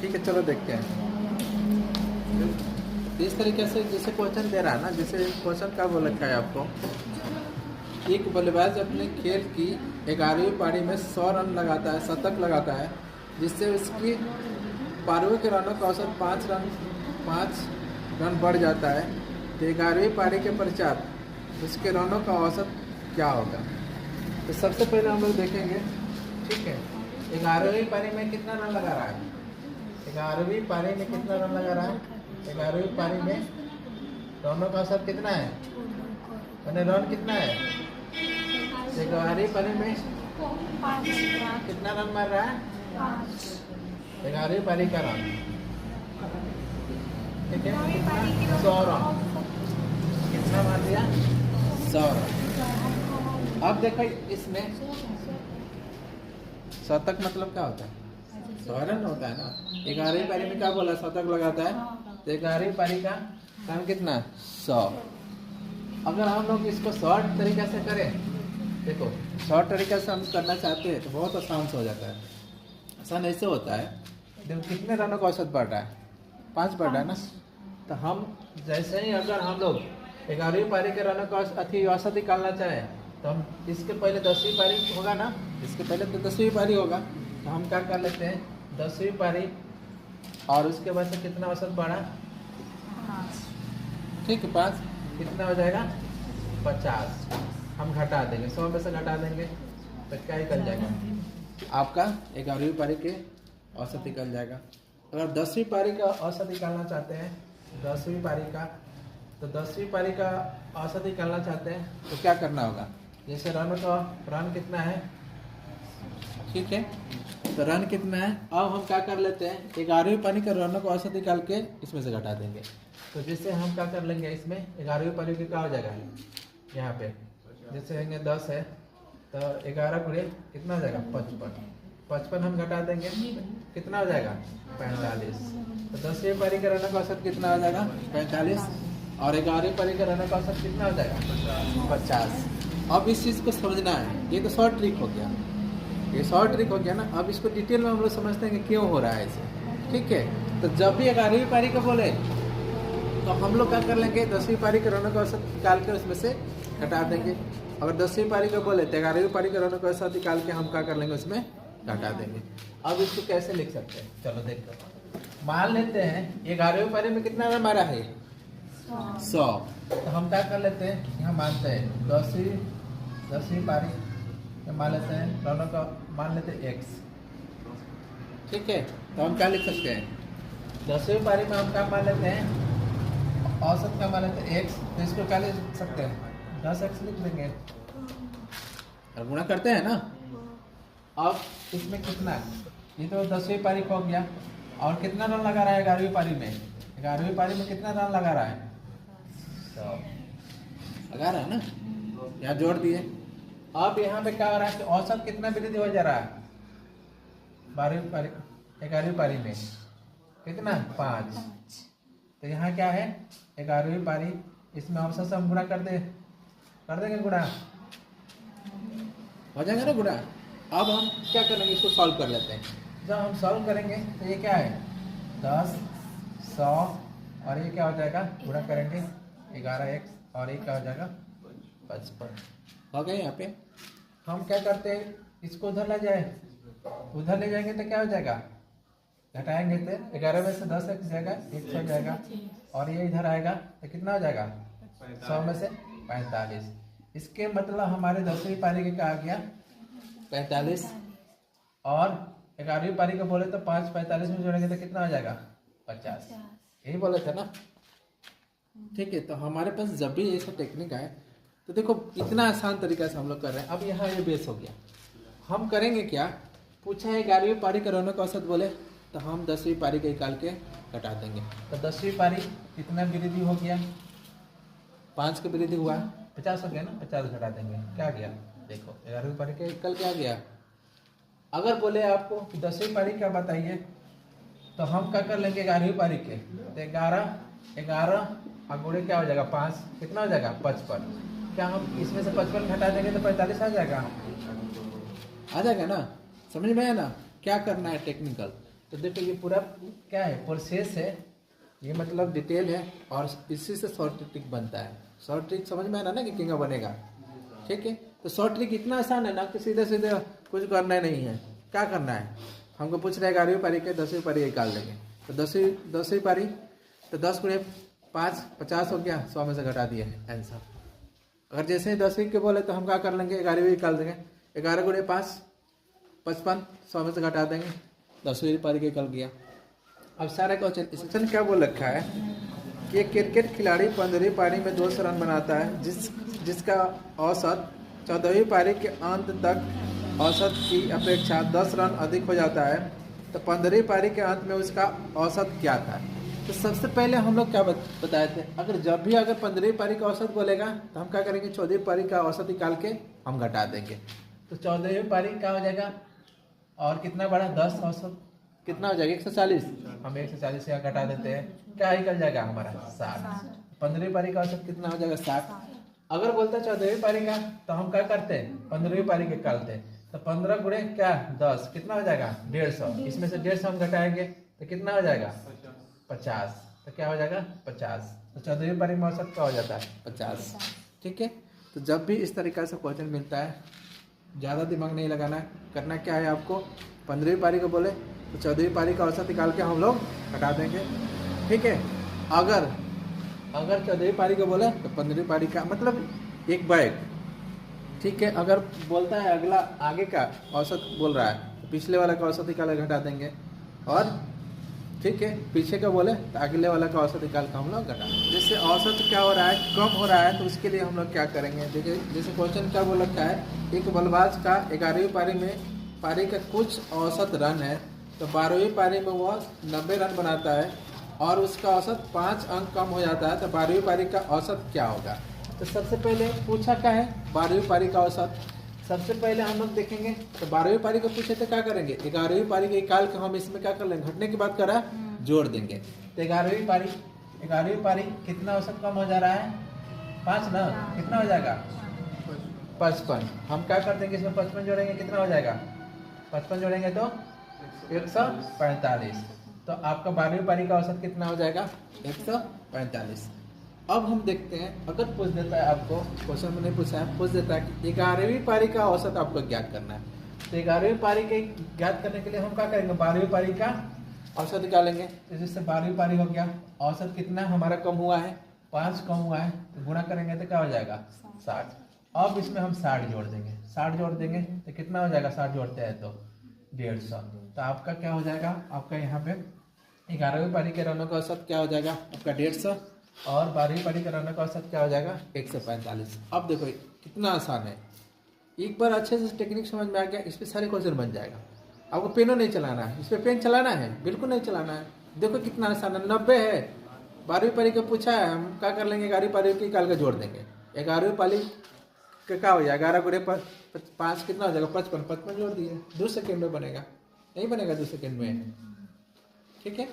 ठीक है, चलो देखते हैं। इस तरीके से जैसे क्वेश्चन दे रहा है ना, जैसे क्वेश्चन क्या बोल रखा है आपको, एक बल्लेबाज अपने खेल की 11वीं पारी में 100 रन लगाता है, शतक लगाता है, जिससे उसकी पारियों के रनों का औसत 5 रन बढ़ जाता है। तो 11वीं पारी के पश्चात उसके रनों का औसत क्या होगा। तो सबसे पहले हम लोग देखेंगे, ठीक है, 11वीं पारी में कितना रन लगा रहा है। 11वीं पारी में कितना रन लगा रहा है। 11वीं पारी में रनों का औसत कितना है, मैंने रन कितना है। 11वीं पारी में कितना रन मार रहा है, 11वीं पारी का रन, ठीक है, 100 रन, कितना मार दिया, 100 रन। अब देखो इसमें शतक मतलब क्या होता है, 100 रन होता है ना। 11वीं पारी में क्या बोला, शतक लगाता है, तो 11वीं पारी का रन कितना, 100। अगर हम लोग इसको शॉर्ट तरीके से करें, देखो शॉर्ट तरीके से हम करना चाहते हैं तो बहुत आसान से हो जाता है। आसान ऐसे होता है, देखो कितने रनों का औसत बढ़ रहा है, 5 बढ़ रहा है ना। तो हम जैसे ही अगर हम लोग 11वीं पारी के रनों का औसत निकालना चाहें, तो हम इसके पहले 10वीं पारी होगा ना, इसके पहले तो 10वीं पारी होगा, तो हम क्या कर लेते हैं, 10वीं पारी और उसके बाद से कितना औसत बढ़ा, ठीक है, 5, कितना हो जाएगा, 50। हम घटा देंगे, 100 में से घटा देंगे तो क्या निकल जाएगा, आपका 11वीं पारी के औसत निकल जाएगा। अगर 10वीं पारी का औसत निकालना चाहते हैं, 10वीं पारी का, तो 10वीं पारी का औसत निकालना चाहते हैं तो क्या करना होगा, जैसे रन कितना है, ठीक है, तो रन कितना है। अब हम क्या कर लेते हैं, 11वीं पारी का रनों का औसत निकाल के इसमें से घटा देंगे। तो जिससे हम क्या कर लेंगे, इसमें 11वीं पारी की क्या हो जाएगा, यहाँ पे जैसे होंगे 10 है, तो 11 गुणे कितना हो जाएगा, 55 हम घटा देंगे, कितना हो जाएगा, 45। तो 10वीं पारी का रनों का औसत कितना हो जाएगा, 45, और 11वीं पारी का रनों का औसत कितना हो जाएगा, 50। अब इस चीज़ को समझना है, ये तो शॉर्ट ट्रिक हो गया, ये शॉर्ट ट्रिक हो गया ना। अब इसको डिटेल में हम लोग समझते हैं कि क्यों हो रहा है ऐसे, ठीक है। तो जब भी 11वीं पारी का बोले तो हम लोग क्या कर लेंगे, 10वीं पारी के रनों का औसत निकाल के उसमें से घटा देंगे। अगर 10वीं पारी का बोले तो 11वीं पारी के रनों का औसत निकाल के हम क्या कर लेंगे, उसमें घटा देंगे। अब इसको कैसे लिख सकते हैं, चलो देखो, मान लेते हैं 11वीं पारी में कितना रन मारा है, 100। तो हम क्या कर लेते हैं, यहाँ मानते हैं 10वीं पारी में मान लेते हैं रनों का, मान लेते हैं x, ठीक है। तो हम क्या लिख सकते हैं, 10वीं पारी में हम क्या मान लेते हैं, औसत का मान लेते हैं x, तो इसको क्या लिख सकते हैं, 10x लिख देंगे और गुणा करते हैं ना। अब इसमें कितना, ये तो 10वीं पारी को हो गया, और कितना रन लगा रहा है 11वीं पारी में, 11वीं पारी में कितना रन लगा रहा है, 100 लगा रहा है ना, यहाँ जोड़ दिए। अब यहाँ पे क्या हो रहा है कि औसत कितना वृद्धि हो जा रहा है, 11वीं पारी में कितना, 5। तो यहाँ क्या है, 11वीं पारी, इसमें औसत से हम गुणा कर देंगे, गुणा हो जाएगा ना, गुणा। अब हम क्या करेंगे, इसको सॉल्व कर लेते हैं। जब हम सॉल्व करेंगे तो ये क्या है, 10, 100, और ये क्या हो जाएगा, गुणा करेंगे 11x, और ये क्या हो जाएगा, 55 हो गए। यहाँ पे हम क्या करते हैं, इसको उधर ले जाएंगे तो क्या हो जाएगा, घटाएंगे तो 11 में से 10x जाएगा, 1 हो जाएगा, और ये इधर आएगा तो कितना हो जाएगा, 100 में से 45। इसके मतलब हमारे 10वीं पारी के क्या आ गया, 45, और 11वीं पारी को बोले तो 5 45 में जोड़ेंगे तो कितना हो जाएगा, 50। यही बोले थे ना, ठीक है। तो हमारे पास जब भी ऐसा टेक्निक आए तो देखो इतना आसान तरीका से हम लोग कर रहे हैं। अब यहाँ ये बेस हो गया, हम करेंगे क्या, पूछा है 11वीं पारी का रनों का औसत बोले, तो हम 10वीं पारी का निकाल के घटा देंगे। तो 10वीं पारी कितना वृद्धि हो गया, 5 का वृद्धि हुआ, 50 हो गया ना, 50 घटा देंगे, क्या गया, देखो 11वीं पारी के कल क्या गया। अगर बोले आपको 10वीं पारी का बताइए, तो हम क्या कर लेंगे 11वीं पारी के, तो 11 और गुणे क्या हो जाएगा, 5, कितना हो जाएगा, 55। क्या हम इसमें से 55 घटा देंगे तो 45 आ जाएगा ना, समझ में है ना क्या करना है टेक्निकल। तो देखो ये पूरा क्या है, प्रोसेस है, ये मतलब डिटेल है, और इसी से शॉर्ट ट्रिक बनता है। शॉर्ट ट्रिक समझ में आना ना कि किंगा बनेगा, ठीक है। तो शॉर्ट ट्रिक इतना आसान है ना कि सीधे सीधे कुछ करना नहीं है। क्या करना है, हमको पूछ रहे 11वीं पारी के 10वीं पारी निकाल देंगे। तो 10वीं पारी तो 10 गुणे 5 50 हो गया, 100 में से घटा दिए आंसर। अगर जैसे ही 10वीं के बोले तो हम क्या कर लेंगे, 11वीं निकाल देंगे। 11 गुणे 5 55, 100 में से घटा देंगे, 10वीं पारी के निकल गया। अब सारा क्वेश्चन इसमें क्या बोल रखा है कि एक क्रिकेट खिलाड़ी 15वीं पारी में 200 रन बनाता है, जिसका औसत 14वीं पारी के अंत तक औसत की अपेक्षा 10 रन अधिक हो जाता है, तो 15वीं पारी के अंत में उसका औसत क्या था। तो सबसे पहले हम लोग क्या बताए थे, जब भी 15वीं पारी का औसत बोलेगा तो हम क्या करेंगे, 14वीं पारी का औसत निकाल के हम घटा देंगे। तो 14वीं पारी क्या हो जाएगा, और कितना बड़ा 10 औसत कितना हो जाएगा 140, हम 140 से घटा देते हैं, क्या निकल जाएगा हमारा 60। 15वीं पारी का औसत कितना हो जाएगा 60। अगर बोलता 14वीं पारी का तो हम क्या करते हैं 15वीं पारी के निकालते हैं। तो 15 गुणे क्या 10 कितना हो जाएगा 150, इसमें से 150 हम घटाएंगे तो कितना हो जाएगा 50। तो क्या हो जाएगा 50। तो 14वीं पारी में औसत क्या हो जाता है 50, ठीक है। तो जब भी इस तरीका से क्वेश्चन मिलता है, ज़्यादा दिमाग नहीं लगाना, करना क्या है आपको, 15वीं पारी को बोले तो 14वीं पारी का औसत निकाल के हम लोग हटा देंगे, ठीक है। अगर 14वीं पारी को बोले तो 15वीं पारी का मतलब एक बैग, ठीक है। अगर बोलता है अगला आगे का औसत बोल रहा है तो पिछले वाला का औसत निकाल के घटा देंगे, और ठीक है पीछे का बोले तो अगले वाला का औसत निकाल के हम लोग घटा। जैसे औसत क्या हो रहा है, कम हो रहा है, तो उसके लिए हम लोग क्या करेंगे, देखिए जैसे क्वेश्चन क्या बोल रखा है, एक बल्लेबाज का 11वीं पारी में पारी का कुछ औसत रन है, तो 12वीं पारी में वह 90 रन बनाता है और उसका औसत 5 अंक कम हो जाता है, तो 12वीं पारी का औसत क्या होगा। तो सबसे पहले पूछा क्या है 12वीं पारी का औसत, सबसे पहले हम लोग देखेंगे। तो 12वीं पारी को पूछे तो क्या करेंगे, 11वीं पारी के निकाल के हम इसमें क्या कर लेंगे, घटने की बात करा जोड़ देंगे। तो 11वीं पारी कितना औसत कम हो जा रहा है 5 ना, कितना हो जाएगा 55। हम क्या कर देंगे इसमें 55 जोड़ेंगे, कितना हो जाएगा 55 जोड़ेंगे तो 145। तो आपका 12वीं पारी का औसत कितना हो जाएगा 145। अब हम देखते हैं, अगर पूछ देता है आपको, क्वेश्चन में नहीं पूछा है, पूछ देता है कि 11वीं पारी का औसत आपको ज्ञात करना है। तो 11वीं पारी के ज्ञात करने के लिए हम क्या करेंगे, 12वीं पारी का औसत निकालेंगे। तो जैसे 12वीं पारी हो गया, औसत कितना हमारा कम हुआ है 5 कम हुआ है, तो गुणा करेंगे तो क्या हो जाएगा 60। अब इसमें हम 60 जोड़ देंगे, 60 जोड़ देंगे तो कितना हो जाएगा, 60 जोड़ते हैं तो 150। तो आपका क्या हो जाएगा, आपका यहाँ पे 11वीं पारी के रनों का औसत क्या हो जाएगा आपका 150, और 12वीं पारी का रनों का औसत क्या हो जाएगा 145। अब देखो कितना आसान है, एक बार अच्छे से टेक्निक समझ में आ गया, इस पर सारे क्वेश्चन बन जाएगा। आपको पेनों नहीं चलाना है, इस पर पेन चलाना है बिल्कुल नहीं चलाना है। देखो कितना आसान है, 90 है, 12वीं पारी का पूछा है, हम क्या कर लेंगे 11वीं पारी की निकाल के जोड़ देंगे। 11वीं पारी का क्या हो जाएगा, 11 गुणे 5 कितना हो जाएगा 55 जोड़ दिए, 2 सेकेंड में बनेगा, नहीं बनेगा 2 सेकेंड में, ठीक है।